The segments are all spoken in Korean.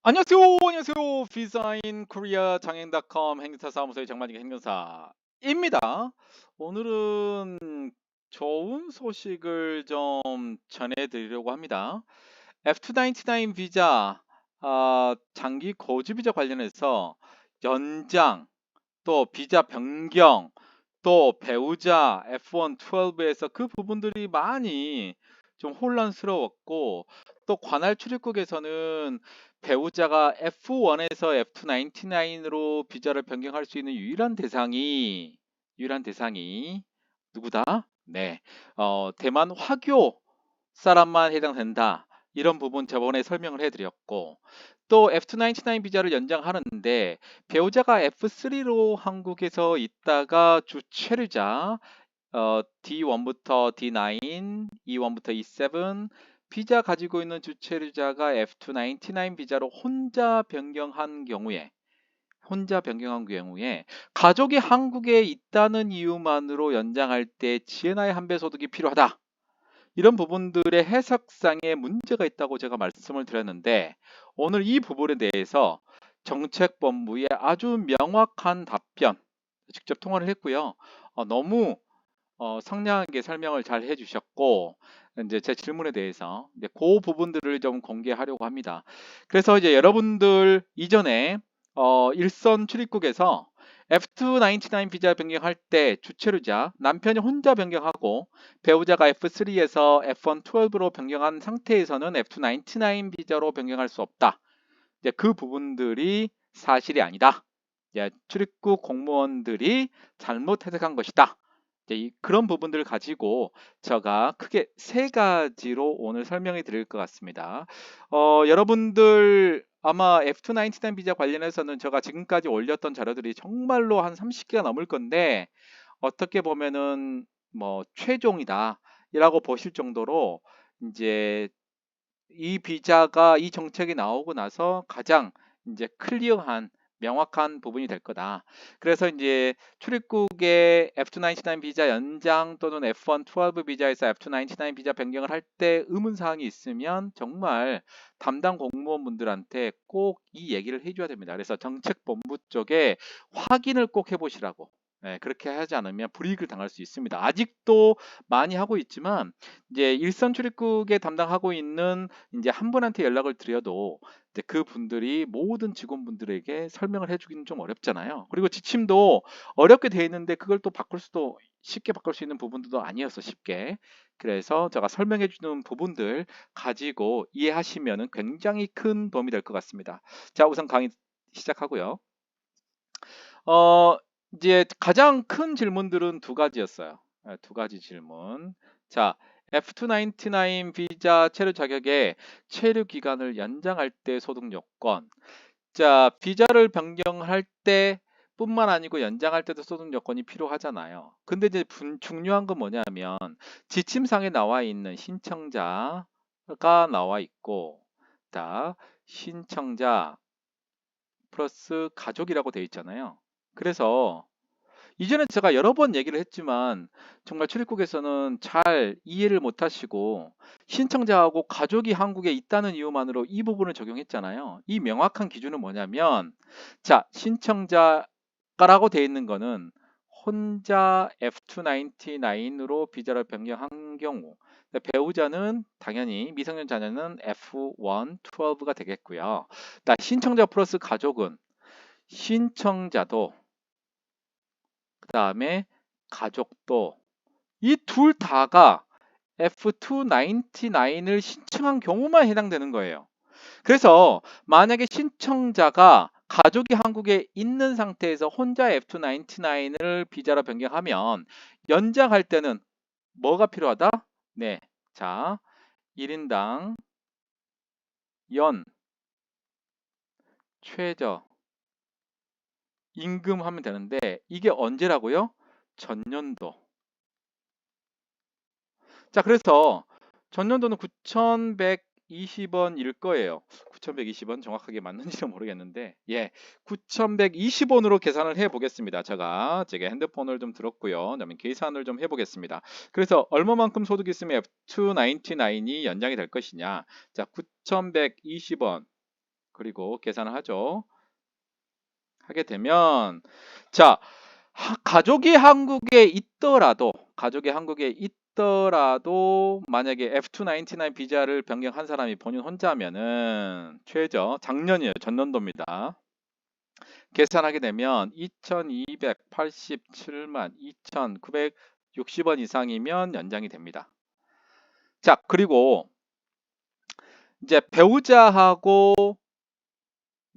안녕하세요. 안녕하세요. 비사인 코리아 장행닷컴 행사사무소의 장만익 행사입니다. 오늘은 좋은 소식을 좀 전해드리려고 합니다. F299 비자, 장기 거주 비자 관련해서 연장, 또 비자 변경, 또 배우자 F1 12에서 그 부분들이 많이 좀 혼란스러웠고, 또 관할 출입국에서는 배우자가 F1에서 F299으로 비자를 변경할 수 있는 유일한 대상이 누구다? 네, 대만 화교 사람만 해당된다. 이런 부분 저번에 설명을 해드렸고, 또 F299 비자를 연장하는데 배우자가 F3로 한국에서 있다가 주 체류자 D1부터 D9, E1부터 E7 비자 가지고 있는 주 체류자가 F299 비자로 혼자 변경한 경우에 가족이 한국에 있다는 이유만으로 연장할 때 GNI 한배 소득이 필요하다. 이런 부분들의 해석상에 문제가 있다고 제가 말씀을 드렸는데, 오늘 이 부분에 대해서 정책본부의 아주 명확한 답변 직접 통화를 했고요. 너무 상냥하게 설명을 잘 해주셨고, 이제 제 질문에 대해서 이제 그 부분들을 좀 공개하려고 합니다. 그래서 이제 여러분들 이전에 일선 출입국에서 F299 비자 변경할 때 주체류자 남편이 혼자 변경하고 배우자가 F3에서 F1 12로 변경한 상태에서는 F299 비자로 변경할 수 없다. 이제 그 부분들이 사실이 아니다. 이제 출입국 공무원들이 잘못 해석한 것이다. 이제 그런 부분들을 가지고 제가 크게 세 가지로 오늘 설명해 드릴 것 같습니다. 여러분들 아마 F299 비자 관련해서는 제가 지금까지 올렸던 자료들이 정말로 한 30개가 넘을 건데, 어떻게 보면은 뭐 최종이다 이라고 보실 정도로 이제 이 정책이 나오고 나서 가장 이제 클리어한 명확한 부분이 될 거다. 그래서 이제 출입국의 F299 비자 연장 또는 F1 12 비자에서 F299 비자 변경을 할 때 의문사항이 있으면 정말 담당 공무원분들한테 꼭 이 얘기를 해줘야 됩니다. 그래서 정책본부 쪽에 확인을 꼭 해보시라고. 네, 그렇게 하지 않으면 불이익을 당할 수 있습니다. 아직도 많이 하고 있지만 이제 일선 출입국에 담당하고 있는 이제 한 분한테 연락을 드려도 이제 그 분들이 모든 직원분들에게 설명을 해주기는 좀 어렵잖아요. 그리고 지침도 어렵게 돼 있는데 그걸 또 쉽게 바꿀 수 있는 부분들도 아니어서 쉽게. 그래서 제가 설명해 주는 부분들 가지고 이해하시면 굉장히 큰 도움이 될 것 같습니다. 자, 우선 강의 시작하고요. 어, 이제 가장 큰 질문들은 두 가지였어요. 두 가지 질문. 자, F299 비자 체류 자격의 체류 기간을 연장할 때 소득 요건. 자, 비자를 변경할 때 뿐만 아니고 연장할 때도 소득 요건이 필요하잖아요. 근데 이제 중요한 건 뭐냐면 지침상에 나와 있는 신청자가 나와 있고, 자, 신청자 플러스 가족이라고 되어 있잖아요. 그래서 이전에 제가 여러 번 얘기를 했지만 정말 출입국에서는 잘 이해를 못 하시고 신청자하고 가족이 한국에 있다는 이유만으로 이 부분을 적용했잖아요. 이 명확한 기준은 뭐냐면, 자, 신청자라고 되어 있는 거는 혼자 F299으로 비자를 변경한 경우, 배우자는 당연히 미성년 자녀는 F1 12가 되겠고요. 신청자 플러스 가족은 신청자도 그 다음에 가족도 이 둘 다가 F299을 신청한 경우만 해당되는 거예요. 그래서 만약에 신청자가 가족이 한국에 있는 상태에서 혼자 F299을 비자로 변경하면 연장할 때는 뭐가 필요하다? 네, 자, 1인당 연 최저 임금 하면 되는데 이게 언제라고요? 전년도. 자, 그래서 전년도는 9,120원일 거예요. 9,120원 정확하게 맞는지는 모르겠는데, 예, 9,120원으로 계산을 해 보겠습니다. 제가 핸드폰을 좀 들었고요. 그다음에 계산을 좀 해보겠습니다. 그래서 얼마만큼 소득이 있으면 F299이 연장이 될 것이냐? 자, 9,120원 그리고 계산을 하죠. 하게 되면 자, 가족이 한국에 있더라도 만약에 F299 비자를 변경한 사람이 본인 혼자면은 최저 작년이에요. 전년도입니다. 계산하게 되면 2287만 2960원 이상이면 연장이 됩니다. 자, 그리고 이제 배우자하고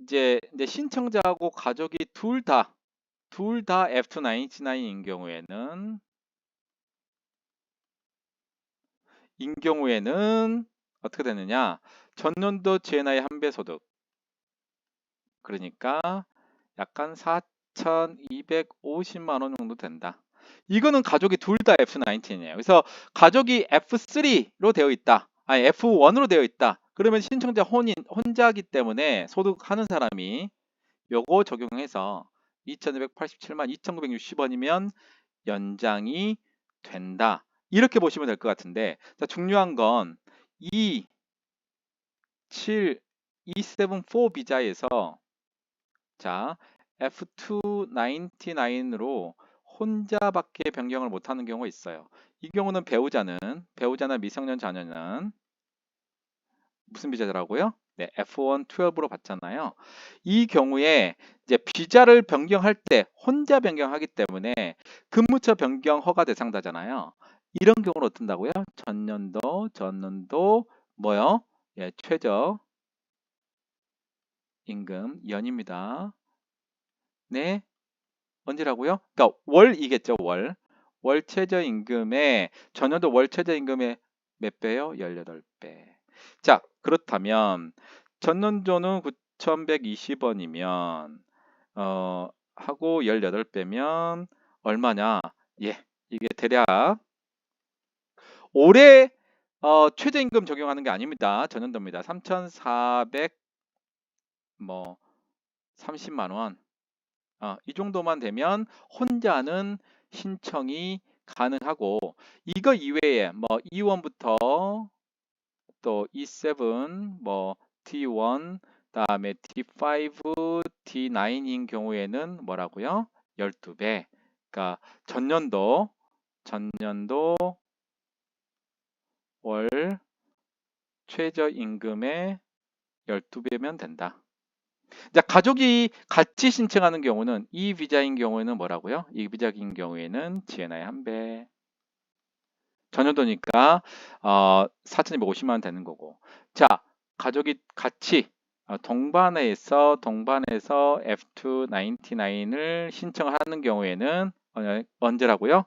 이제 신청자하고 가족이 둘 다 F299인 경우에는 어떻게 되느냐? 전년도 GNI 한배 소득, 그러니까 약간 4,250만 원 정도 된다. 이거는 가족이 둘 다 F19이에요. 그래서 가족이 F3로 되어 있다. 아니 F1으로 되어 있다. 그러면 신청자 혼자기 때문에 소득하는 사람이 요거 적용해서 2,287만 2,960원이면 연장이 된다. 이렇게 보시면 될 것 같은데, 자, 중요한 건 274 비자에서 자, F299로 혼자밖에 변경을 못하는 경우가 있어요. 이 경우는 배우자나 미성년 자녀는 무슨 비자더라고요? 네, F112로 받잖아요. 이 경우에 이제 비자를 변경할 때 혼자 변경하기 때문에 근무처 변경 허가 대상자잖아요. 이런 경우는 어떤다고요? 전년도 뭐요? 예, 최저 임금 연입니다. 네, 언제라고요? 그러니까 월이겠죠, 월. 월 최저임금의 전년도 월 최저임금의 몇 배요? 18배. 자, 그렇다면 전년도는 9,120원이면 하고 18배면 얼마냐? 예. 이게 대략 올해 최저임금 적용하는 게 아닙니다. 전년도입니다. 3,400 뭐 30만 원. 이 정도만 되면 혼자는 신청이 가능하고, 이거 이외에 뭐 E1부터 또 E7, 뭐 D1, 다음에 D5, D9인 경우에는 뭐라고요? 12배. 그러니까 전년도 월 최저임금의 12배면 된다. 자, 가족이 같이 신청하는 경우는 이 비자인 경우에는 뭐라고요? 이 비자인 경우에는 GNI 한 배. 전년도니까 4,250만 원 되는 거고. 자, 가족이 같이 동반해서 F299을 신청하는 경우에는 언제라고요?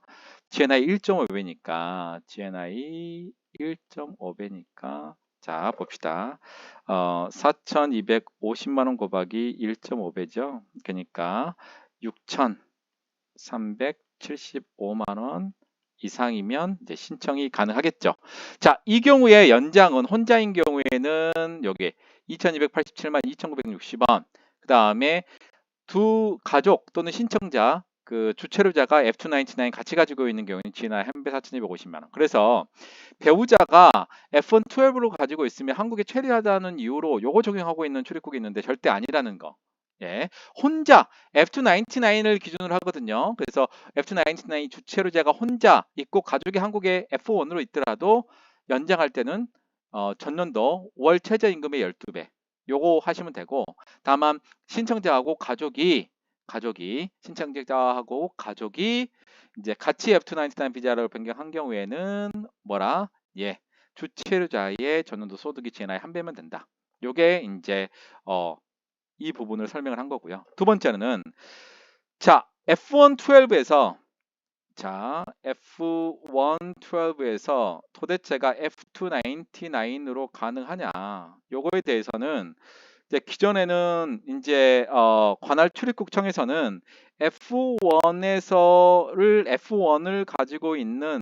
GNI 1.5배니까 GNI 1.5배니까 자, 봅시다. 4,250만 원 곱하기 1.5배죠. 그러니까 6,375만 원 이상이면 이제 신청이 가능하겠죠. 자, 이 경우에 연장은 혼자인 경우에는 여기 2,287만 2,960원. 그 다음에 두 가족 또는 신청자 그 주체료자가 F299 같이 가지고 있는 경우는 GNI 한배 4,250만 원. 그래서 배우자가 F112로 가지고 있으면 한국에 체류하다는 이유로 요거 적용하고 있는 출입국이 있는데 절대 아니라는 거. 예, 혼자 F299을 기준으로 하거든요. 그래서 F299 주체료자가 혼자 있고 가족이 한국에 F1으로 있더라도 연장할 때는 전년도 월 최저임금의 12배. 요거 하시면 되고, 다만 신청자하고 신청자하고 가족이 이제 같이 F299 비자를 변경한 경우에는 뭐라? 예, 주체료자의 전년도 소득이 GNI 한 배면 된다. 요게 이제 이 부분을 설명을 한 거고요. 두 번째는 자, F112에서 도대체가 F299로 가능하냐? 요거에 대해서는 이제 기존에는 이제 관할 출입국청에서는 F1을 가지고 있는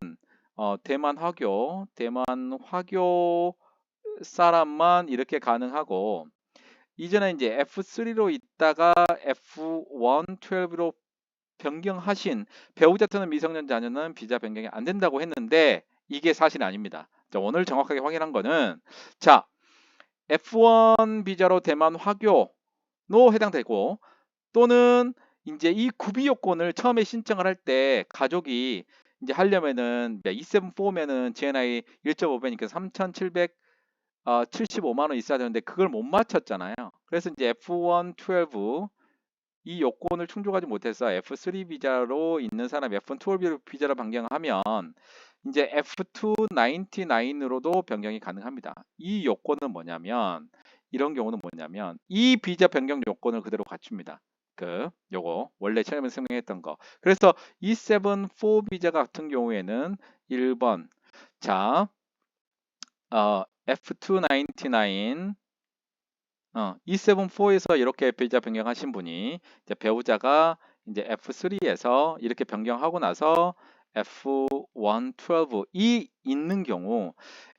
대만 화교 사람만 이렇게 가능하고, 이전에 이제 F3로 있다가 F112로 변경하신 배우자 또는 미성년 자녀는 비자 변경이 안 된다고 했는데 이게 사실 아닙니다. 자, 오늘 정확하게 확인한 거는 자, F1 비자로 대만 화교로 해당되고, 또는 이제 이 구비 요건을 처음에 신청을 할 때 가족이 이제 하려면은 E74면은 GNI 1.5배니까 3,775만 원 있어야 되는데 그걸 못 맞췄잖아요. 그래서 이제 F1 12 이 요건을 충족하지 못해서 F3 비자로 있는 사람이 F1 12 비자로 변경하면 이제 F2 99으로도 변경이 가능합니다. 이 요건은 뭐냐면, 이런 경우는 뭐냐면 이 비자 변경 요건을 그대로 갖춥니다. 요거 원래 처음에 설명했던 거. 그래서 E74 비자 같은 경우에는 1번 자 F299 E74에서 이렇게 비자 변경하신 분이 이제 배우자가 이제 F3에서 이렇게 변경하고 나서 F112이 있는 경우,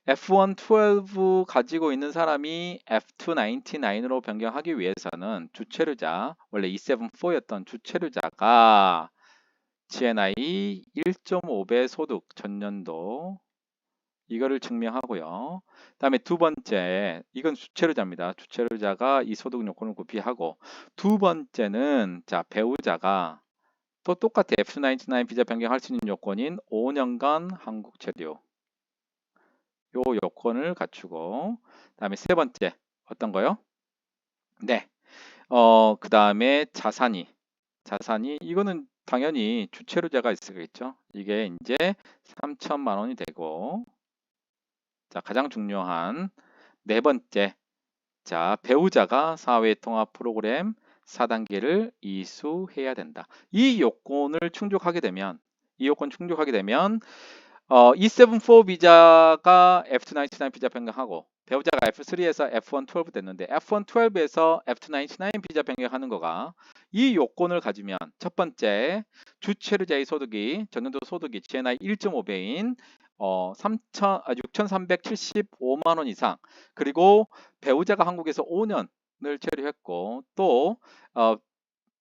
F112 가지고 있는 사람이 F299으로 변경하기 위해서는 주체료자, 원래 E74였던 주체료자가 GNI 1.5배 소득 전년도 이거를 증명하고요. 다음에 두 번째, 이건 주체료자입니다. 주체료자가 이 소득 요건을 구비하고, 두 번째는 배우자가 또 똑같이 F99 비자 변경할 수 있는 요건인 5년간 한국 체류 요 요건을 갖추고, 다음에 세 번째 어떤 거요? 네, 그 다음에 자산이 이거는 당연히 주체료자가 있어야겠죠. 이게 이제 3천만 원이 되고, 가장 중요한 네 번째, 배우자가 사회통합 프로그램 4단계를 이수해야 된다. 이 요건 충족하게 되면 E74 비자가 F299 비자 변경하고 배우자가 F3에서 F112 됐는데 F112에서 F299 비자 변경하는 거가, 이 요건을 가지면 첫 번째, 주체료자의 소득이 전년도 소득이 GNI 1.5배인 6,375만 원 이상, 그리고 배우자가 한국에서 5년을 체류했고, 또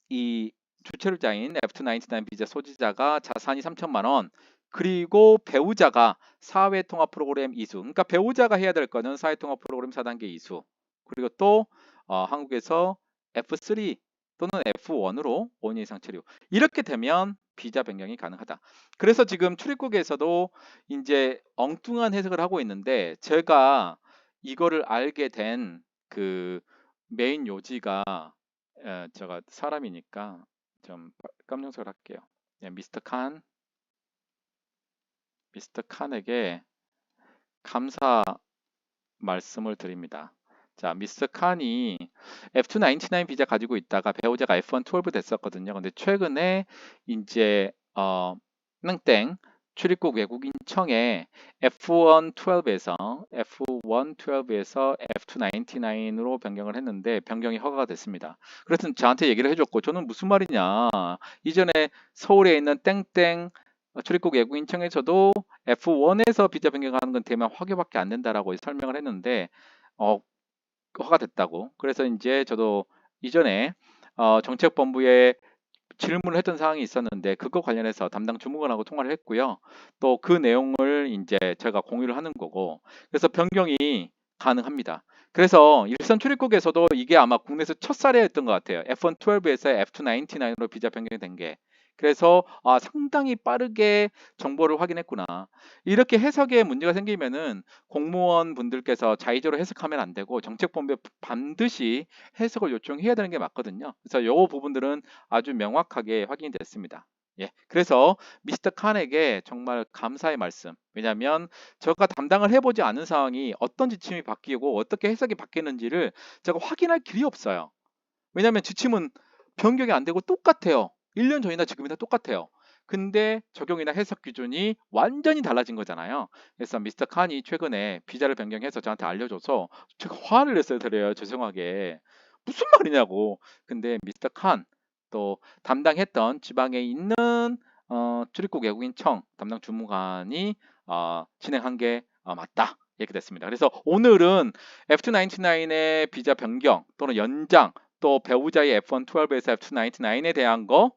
이 주체료자인 F299 비자 소지자가 자산이 3천만 원, 그리고 배우자가 사회통합 프로그램 이수, 그러니까 배우자가 해야 될 거는 사회통합 프로그램 4단계 이수, 그리고 또 한국에서 F3 또는 F1으로 5년 이상 체류, 이렇게 되면 비자 변경이 가능하다. 그래서 지금 출입국에서도 이제 엉뚱한 해석을 하고 있는데, 제가 이거를 알게 된 그 메인 요지가, 제가 사람이니까 좀 깜용설 할게요. 미스터 칸에게 감사 말씀을 드립니다. 미스터 칸이 F299 비자 가지고 있다가 배우자가 F112 됐었거든요. 근데 최근에 이제 땡땡 출입국 외국인청에 F112에서 F299으로 변경을 했는데 변경이 허가가 됐습니다. 그래서 저한테 얘기를 해줬고, 저는 무슨 말이냐, 이전에 서울에 있는 땡땡 출입국 외국인청에서도 F1에서 비자 변경하는 건 대만 화교밖에 안 된다라고 설명을 했는데 허가 됐다고. 그래서 이제 저도 이전에 정책본부에 질문을 했던 사항이 있었는데 그거 관련해서 담당 주무관하고 통화를 했고요. 또 그 내용을 이제 제가 공유를 하는 거고, 그래서 변경이 가능합니다. 그래서 일선 출입국에서도 이게 아마 국내에서 첫 사례였던 것 같아요. F112에서 F299으로 비자 변경이 된 게. 그래서 상당히 빠르게 정보를 확인했구나. 이렇게 해석에 문제가 생기면은 공무원 분들께서 자의적으로 해석하면 안 되고 정책본부에 반드시 해석을 요청해야 되는 게 맞거든요. 그래서 이 부분들은 아주 명확하게 확인이 됐습니다. 예, 그래서 미스터 칸에게 정말 감사의 말씀. 왜냐하면 제가 담당을 해보지 않은 상황이 어떤 지침이 바뀌고 어떻게 해석이 바뀌는지를 제가 확인할 길이 없어요. 왜냐하면 지침은 변경이 안 되고 똑같아요. 1년 전이나 지금이나 똑같아요. 근데 적용이나 해석 기준이 완전히 달라진 거잖아요. 그래서 미스터 칸이 최근에 비자를 변경해서 저한테 알려줘서 제가 화를 냈어요. 드려요. 죄송하게. 무슨 말이냐고. 근데 미스터 칸 또 담당했던 지방에 있는 출입국 외국인청 담당 주무관이 진행한 게 맞다. 이렇게 됐습니다. 그래서 오늘은 F299의 비자 변경 또는 연장, 또 배우자의 F112에서 F299에 대한 거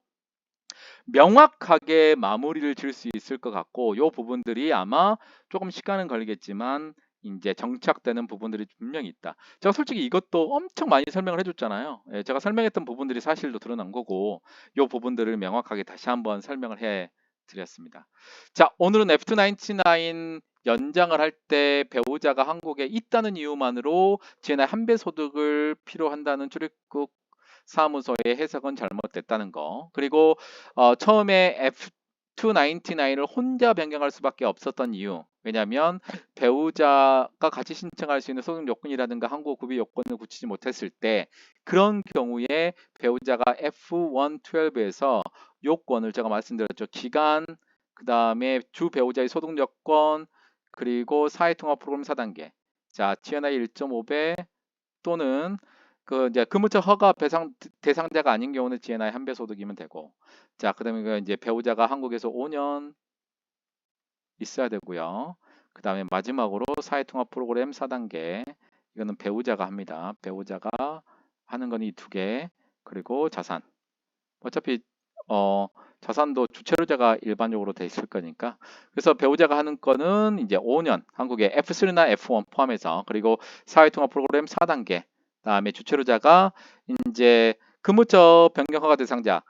명확하게 마무리를 지을 수 있을 것 같고, 이 부분들이 아마 조금 시간은 걸리겠지만 이제 정착되는 부분들이 분명히 있다. 제가 솔직히 이것도 엄청 많이 설명을 해줬잖아요. 예, 제가 설명했던 부분들이 사실로 드러난 거고, 이 부분들을 명확하게 다시 한번 설명을 해 드렸습니다. 자, 오늘은 F299 연장을 할 때 배우자가 한국에 있다는 이유만으로 GNI 한배 소득을 필요한다는 출입국 사무소의 해석은 잘못됐다는 거. 그리고 처음에 F299를 혼자 변경할 수밖에 없었던 이유. 왜냐하면 배우자가 같이 신청할 수 있는 소득 요건이라든가 한국 구비 요건을 굳히지 못했을 때 그런 경우에 배우자가 F112에서 요건을 제가 말씀드렸죠. 기간, 그 다음에 주 배우자의 소득 요건, 그리고 사회통합 프로그램 4단계. 자, GNI 1.5배 또는 그 이제 근무처 허가 대상자가 아닌 경우는 GNI 한배 소득이면 되고, 자, 그다음에 이제 배우자가 한국에서 5년 있어야 되고요. 그 다음에 마지막으로 사회통합 프로그램 4단계, 이거는 배우자가 합니다. 배우자가 하는 건 이 두 개, 그리고 자산. 어차피 자산도 주체료자가 일반적으로 돼 있을 거니까. 그래서 배우자가 하는 거는 이제 5년 한국의 F3나 F1 포함해서, 그리고 사회통합 프로그램 4단계, 그다음에 주체료자가 이제 근무처 변경 허가 대상자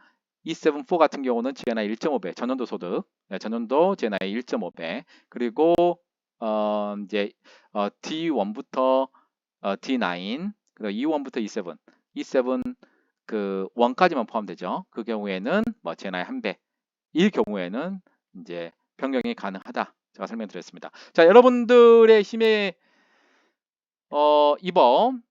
E74 같은 경우는 GNI 1.5배 전년도 소득, 전년도 GNI 1.5배, 그리고 이제 D1부터 D9, 그리고 E1부터 E7, E7 그 1까지만 포함되죠. 그 경우에는 뭐 GNI 한배, 이 경우에는 이제 변경이 가능하다. 제가 설명드렸습니다. 자, 여러분들의 힘에 이번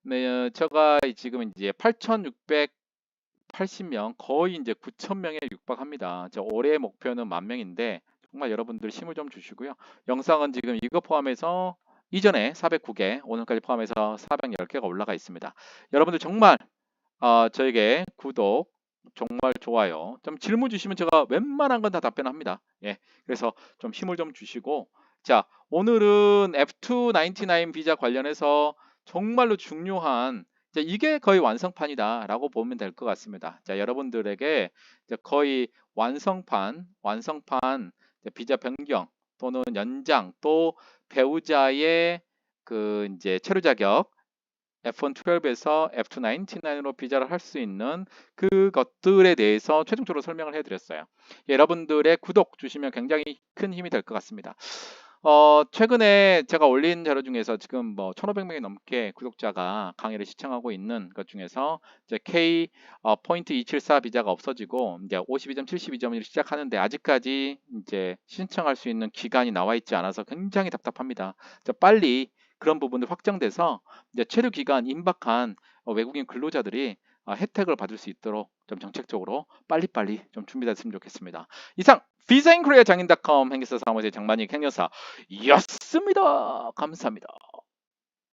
제가 지금 이제 8,680명, 거의 이제 9,000명에 육박합니다. 올해 목표는 10,000명인데 정말 여러분들 힘을 좀 주시고요. 영상은 지금 이거 포함해서 이전에 409개, 오늘까지 포함해서 410개가 올라가 있습니다. 여러분들 정말 저에게 구독, 정말 좋아요, 좀 질문 주시면 제가 웬만한 건 다 답변합니다. 예, 그래서 좀 힘을 좀 주시고, 자, 오늘은 F299 비자 관련해서 정말로 중요한, 이게 거의 완성판이다라고 보면 될 것 같습니다. 자, 여러분들에게 이제 거의 완성판 비자 변경 또는 연장, 또 배우자의 그 이제 체류 자격 F112에서 F299로 비자를 할 수 있는 그것들에 대해서 최종적으로 설명을 해드렸어요. 여러분들의 구독 주시면 굉장히 큰 힘이 될 것 같습니다. 최근에 제가 올린 자료 중에서 지금 뭐 1,500명이 넘게 구독자가 강의를 시청하고 있는 것 중에서 이제 K 포인트 274 비자가 없어지고 이제 52점, 72점을 시작하는데 아직까지 이제 신청할 수 있는 기간이 나와 있지 않아서 굉장히 답답합니다. 빨리 그런 부분들 확정돼서 이제 체류 기간 임박한 외국인 근로자들이 혜택을 받을 수 있도록 좀 정책적으로 빨리빨리 좀 준비됐으면 좋겠습니다. 이상 비자인코리아 장인.com 행기사 사무소의 장만익 행여사였습니다. 감사합니다.